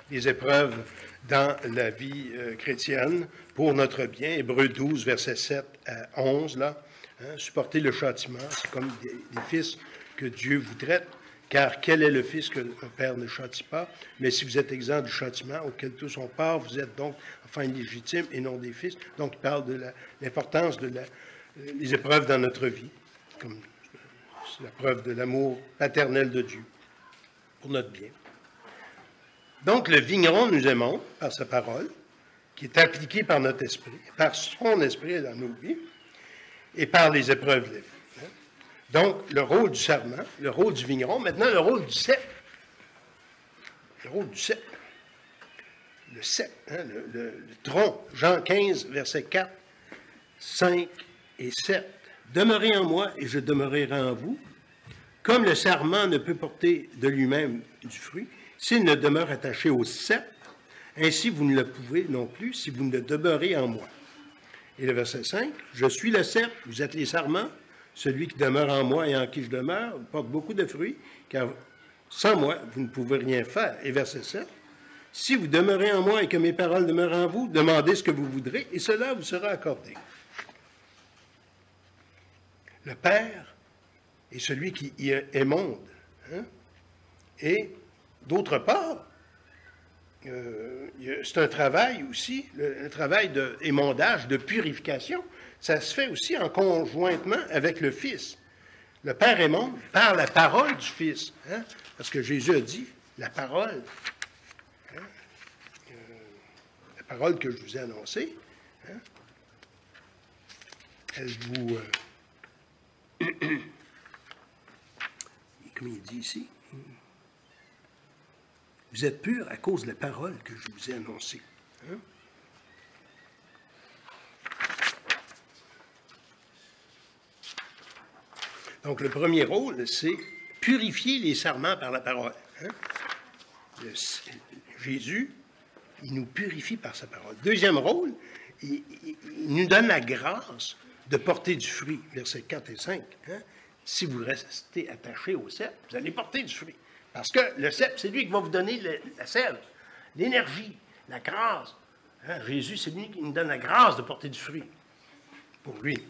des épreuves dans la vie chrétienne pour notre bien. Hébreux 12, versets 7 à 11, là. Hein, supporter le châtiment, c'est comme des fils que Dieu vous traite, car quel est le fils que le Père ne châtie pas? Mais si vous êtes exempt du châtiment auquel tous ont part, vous êtes donc enfin illégitimes et non des fils. Donc, il parle de l'importance des épreuves dans notre vie, comme c'est la preuve de l'amour paternel de Dieu pour notre bien. Donc, le vigneron nous aimons par sa parole, qui est appliquée par notre esprit, par son esprit dans nos vies, et par les épreuves de la vie. Donc, le rôle du serment, le rôle du vigneron, maintenant le rôle du cep. Le rôle du cep. Le cep, hein, le tronc. Jean 15, versets 4, 5 et 7. Demeurez en moi et je demeurerai en vous. Comme le sarment ne peut porter de lui-même du fruit, s'il ne demeure attaché au cep, ainsi vous ne le pouvez non plus si vous ne demeurez en moi. Et le verset 5, je suis le cep, vous êtes les sarments, celui qui demeure en moi et en qui je demeure porte beaucoup de fruits, car sans moi, vous ne pouvez rien faire. Et verset 7, si vous demeurez en moi et que mes paroles demeurent en vous, demandez ce que vous voudrez et cela vous sera accordé. Le Père est celui qui émonde. Hein? Et d'autre part, c'est un travail aussi, un travail d'émondage, de purification. Ça se fait aussi en conjointement avec le Fils. Le Père émonde par la parole du Fils. Hein? Parce que Jésus a dit, la parole, hein? La parole que je vous ai annoncée, hein? Elle vous... comme il dit ici, vous êtes purs à cause de la parole que je vous ai annoncée. Hein? Donc, le premier rôle, c'est purifier les sarments par la parole. Hein? Jésus, il nous purifie par sa parole. Deuxième rôle, il nous donne la grâce de porter du fruit, versets 4 et 5. Hein? Si vous restez attaché au cep, vous allez porter du fruit. Parce que le cep, c'est lui qui va vous donner la sève, l'énergie, la grâce. Hein? Jésus, c'est lui qui nous donne la grâce de porter du fruit pour lui.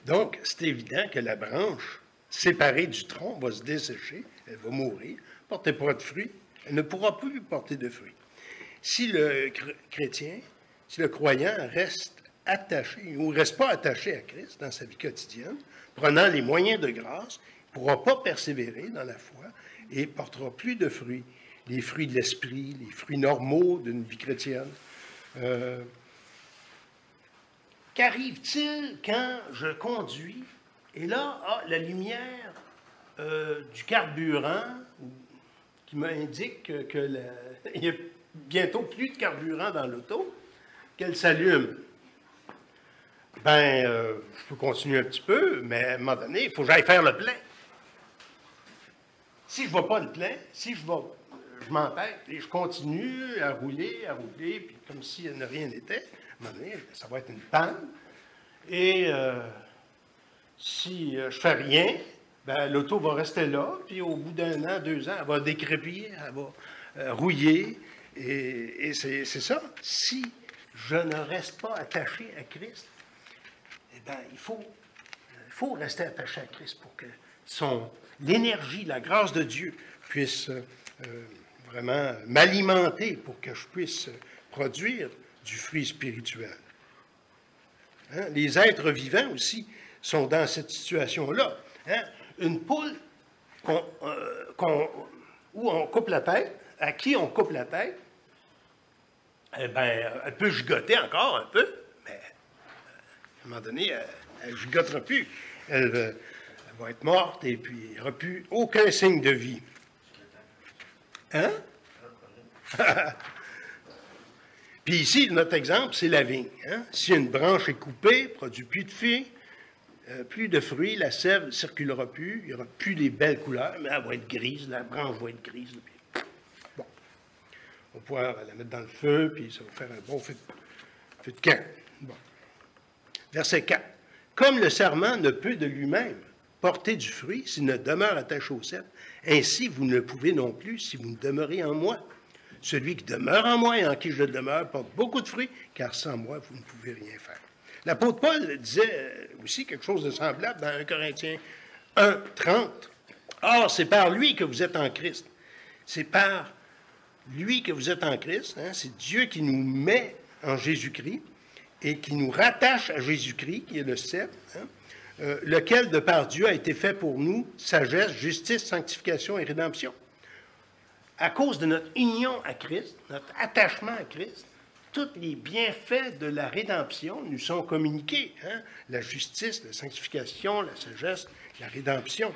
Donc, c'est évident que la branche séparée du tronc va se dessécher, elle va mourir, ne portera pas de fruits, elle ne pourra plus porter de fruits. Si le chrétien, si le croyant reste attaché ou ne reste pas attaché à Christ dans sa vie quotidienne, prenant les moyens de grâce, il ne pourra pas persévérer dans la foi et ne portera plus de fruits, les fruits de l'esprit, les fruits normaux d'une vie chrétienne. Qu'arrive-t-il quand je conduis et là, la lumière du carburant qui m'indique qu'il y a bientôt plus de carburant dans l'auto, qu'elle s'allume? Je peux continuer un petit peu, mais à un moment donné, il faut que j'aille faire le plein. Si je ne vois pas le plein, si je m'empêche et je continue à rouler, puis comme si rien n'était, à un moment donné, ça va être une panne. Et si je ne fais rien, l'auto va rester là, puis au bout d'1 an, 2 ans, elle va décrépir, elle va rouiller. Et c'est ça. Si je ne reste pas attaché à Christ, il faut rester attaché à Christ pour que l'énergie, la grâce de Dieu puisse vraiment m'alimenter pour que je puisse produire du fruit spirituel. Hein? Les êtres vivants aussi sont dans cette situation-là. Hein? Une poule où on coupe la tête, à qui on coupe la tête, eh bien, elle peut gigoter encore un peu, mais à un moment donné, elle ne gigotera plus. Elle va être morte et puis il n'y aura plus aucun signe de vie. Hein? Puis ici, notre exemple, c'est la vigne. Hein? Si une branche est coupée, produit plus de fruits, la sève ne circulera plus, il n'y aura plus les belles couleurs, mais elle va être grise, la branche va être grise. Bon. On va pouvoir la mettre dans le feu, puis ça va faire un bon feu de camp. Bon. Verset 4. Comme le sarment ne peut de lui-même porter du fruit s'il ne demeure attaché au cep, ainsi vous ne le pouvez non plus si vous ne demeurez en moi. Celui qui demeure en moi et en qui je demeure porte beaucoup de fruits, car sans moi, vous ne pouvez rien faire. L'apôtre Paul disait aussi quelque chose de semblable dans 1 Corinthiens 1, 30. Or, c'est par lui que vous êtes en Christ. C'est par lui que vous êtes en Christ. Hein? C'est Dieu qui nous met en Jésus-Christ et qui nous rattache à Jésus-Christ, qui est le cep, hein? Lequel, de par Dieu, a été fait pour nous sagesse, justice, sanctification et rédemption. À cause de notre union à Christ, notre attachement à Christ, tous les bienfaits de la rédemption nous sont communiqués. Hein? La justice, la sanctification, la sagesse, la rédemption.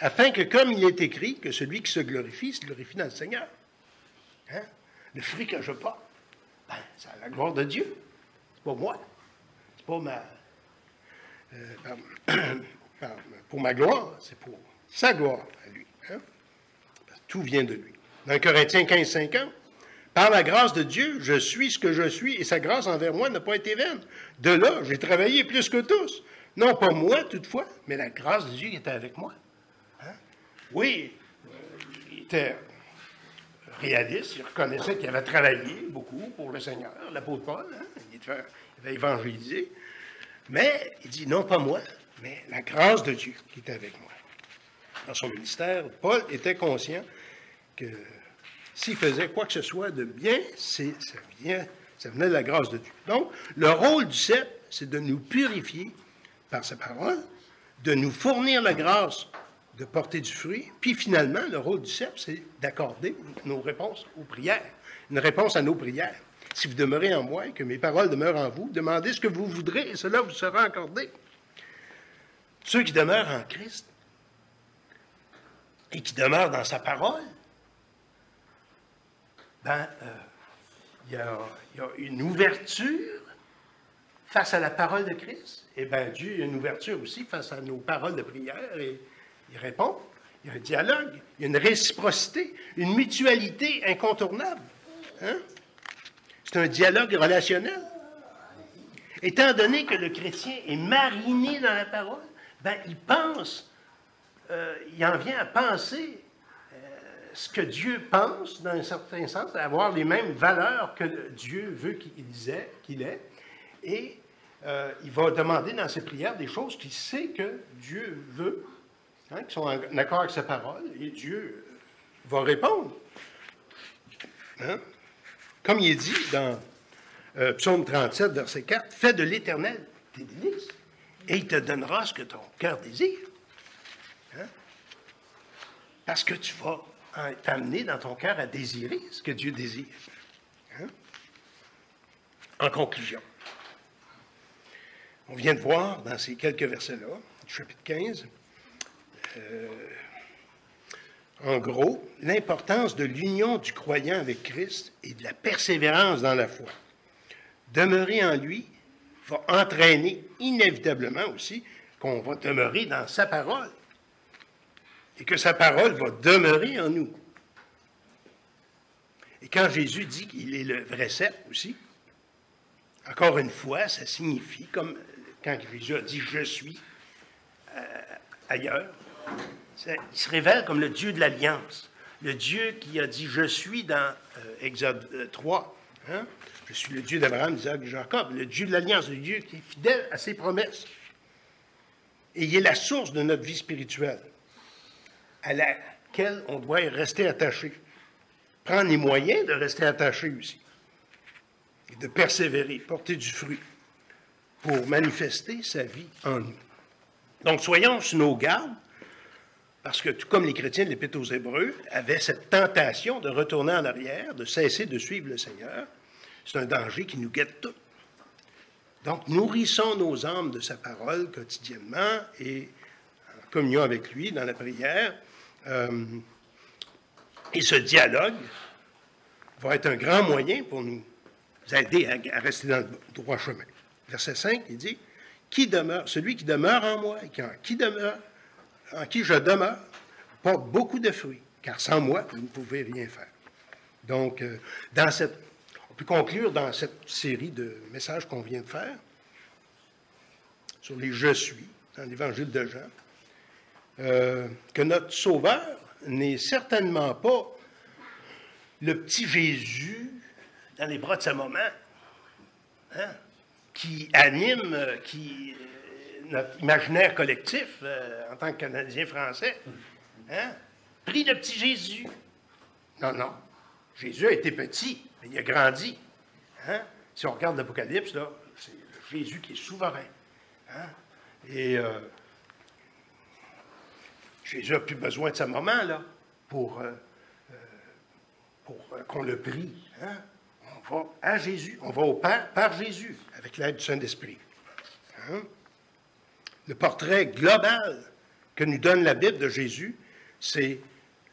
Afin que, comme il est écrit, que celui qui se glorifie dans le Seigneur. Hein? Le fruit que je porte, ben, c'est à la gloire de Dieu. C'est pas moi. C'est pas pour ma gloire, c'est pour sa gloire à lui. Hein? Tout vient de lui. Dans Corinthiens 15, 50, par la grâce de Dieu, je suis ce que je suis, et sa grâce envers moi n'a pas été vaine. De là, j'ai travaillé plus que tous. Non pas moi, toutefois, mais la grâce de Dieu qui était avec moi. Hein? Oui, il était réaliste, il reconnaissait qu'il avait travaillé beaucoup pour le Seigneur, l'apôtre Paul, hein? Il avait évangélisé. Mais il dit, non pas moi, mais la grâce de Dieu qui était avec moi. Dans son ministère, Paul était conscient que s'il faisait quoi que ce soit de bien, ça venait de la grâce de Dieu. Donc, le rôle du cep, c'est de nous purifier par sa parole, de nous fournir la grâce de porter du fruit, puis finalement, le rôle du cep, c'est d'accorder nos réponses aux prières, une réponse à nos prières. Si vous demeurez en moi et que mes paroles demeurent en vous, demandez ce que vous voudrez et cela vous sera accordé. Ceux qui demeurent en Christ et qui demeurent dans sa parole, il y a une ouverture face à la parole de Christ. Et bien, Dieu a une ouverture aussi face à nos paroles de prière et il répond. Il y a un dialogue, il y a une réciprocité, une mutualité incontournable. Hein? C'est un dialogue relationnel. Étant donné que le chrétien est mariné dans la parole, il pense, il en vient à penser ce que Dieu pense, dans un certain sens, à avoir les mêmes valeurs que Dieu veut qu'il ait. Et il va demander dans ses prières des choses qu'il sait que Dieu veut, hein, qui sont en accord avec sa parole, et Dieu va répondre. Hein? Comme il est dit dans Psaume 37, verset 4, « Fais de l'Éternel tes délices, et il te donnera ce que ton cœur désire. Hein? » Parce que tu vas t'amener dans ton cœur à désirer ce que Dieu désire. Hein? En conclusion, on vient de voir dans ces quelques versets-là, du chapitre 15, en gros, l'importance de l'union du croyant avec Christ et de la persévérance dans la foi. Demeurer en lui va entraîner inévitablement aussi qu'on va demeurer dans sa parole et que sa parole va demeurer en nous. Et quand Jésus dit qu'il est le vrai cep aussi, encore une fois, ça signifie, comme quand Jésus a dit « je suis » ailleurs, il se révèle comme le Dieu de l'Alliance, le Dieu qui a dit « je suis » dans Exode 3. Hein? Je suis le Dieu d'Abraham, d'Isaac et de Jacob, le Dieu de l'Alliance, le Dieu qui est fidèle à ses promesses. Et il est la source de notre vie spirituelle, à laquelle on doit rester attaché. Prendre les moyens de rester attaché aussi, et de persévérer, porter du fruit, pour manifester sa vie en nous. Donc, soyons sur nos gardes, parce que tout comme les chrétiens de l'Épître aux Hébreux avaient cette tentation de retourner en arrière, de cesser de suivre le Seigneur, c'est un danger qui nous guette tous. Donc, nourrissons nos âmes de sa parole quotidiennement et en communion avec lui dans la prière. Et ce dialogue va être un grand moyen pour nous aider à rester dans le droit chemin. Verset 5, il dit, celui qui demeure en moi et en qui je demeure, porte beaucoup de fruits, car sans moi, vous ne pouvez rien faire. Donc, on peut conclure dans cette série de messages qu'on vient de faire, sur les « je suis », dans l'Évangile de Jean, que notre Sauveur n'est certainement pas le petit Jésus dans les bras de sa maman, hein, qui anime notre imaginaire collectif en tant que Canadien français. Hein? Prie le petit Jésus. Non, non. Jésus a été petit, mais il a grandi. Hein? Si on regarde l'Apocalypse, là, c'est Jésus qui est souverain. Hein? Et Jésus n'a plus besoin de sa maman, là, pour qu'on le prie. Hein? On va à Jésus, on va au Père par Jésus, avec l'aide du Saint-Esprit. Hein? Le portrait global que nous donne la Bible de Jésus, c'est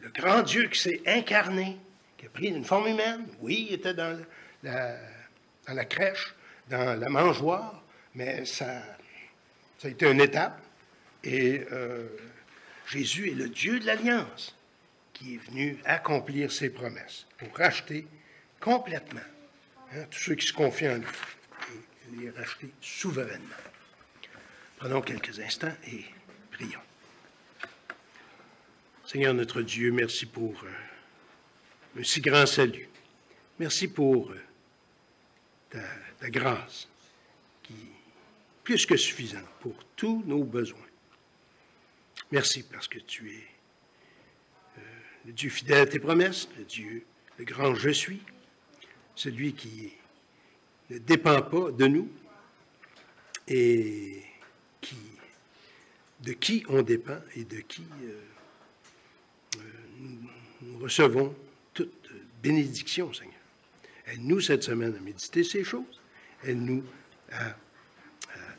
le grand Dieu qui s'est incarné, qui a pris une forme humaine. Oui, il était dans la crèche, dans la mangeoire, mais ça a été une étape. Et Jésus est le Dieu de l'Alliance qui est venu accomplir ses promesses pour racheter complètement tous ceux qui se confient en lui et les racheter souverainement. Prenons quelques instants et prions. Seigneur notre Dieu, merci pour un si grand salut. Merci pour ta grâce qui est plus que suffisante pour tous nos besoins. Merci parce que tu es le Dieu fidèle à tes promesses, le grand je suis, celui qui ne dépend pas de nous et de qui on dépend et de qui nous recevons toute bénédiction, Seigneur. Aide-nous cette semaine à méditer ces choses. Aide-nous à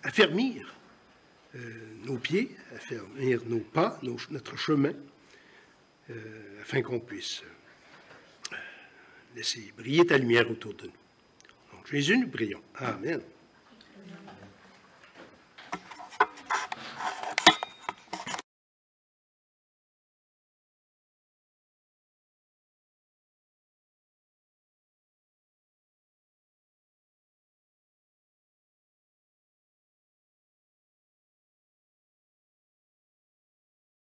affermir nos pieds, affermir nos pas, notre chemin, afin qu'on puisse laisser briller ta lumière autour de nous. Donc, Jésus, nous prions. Amen.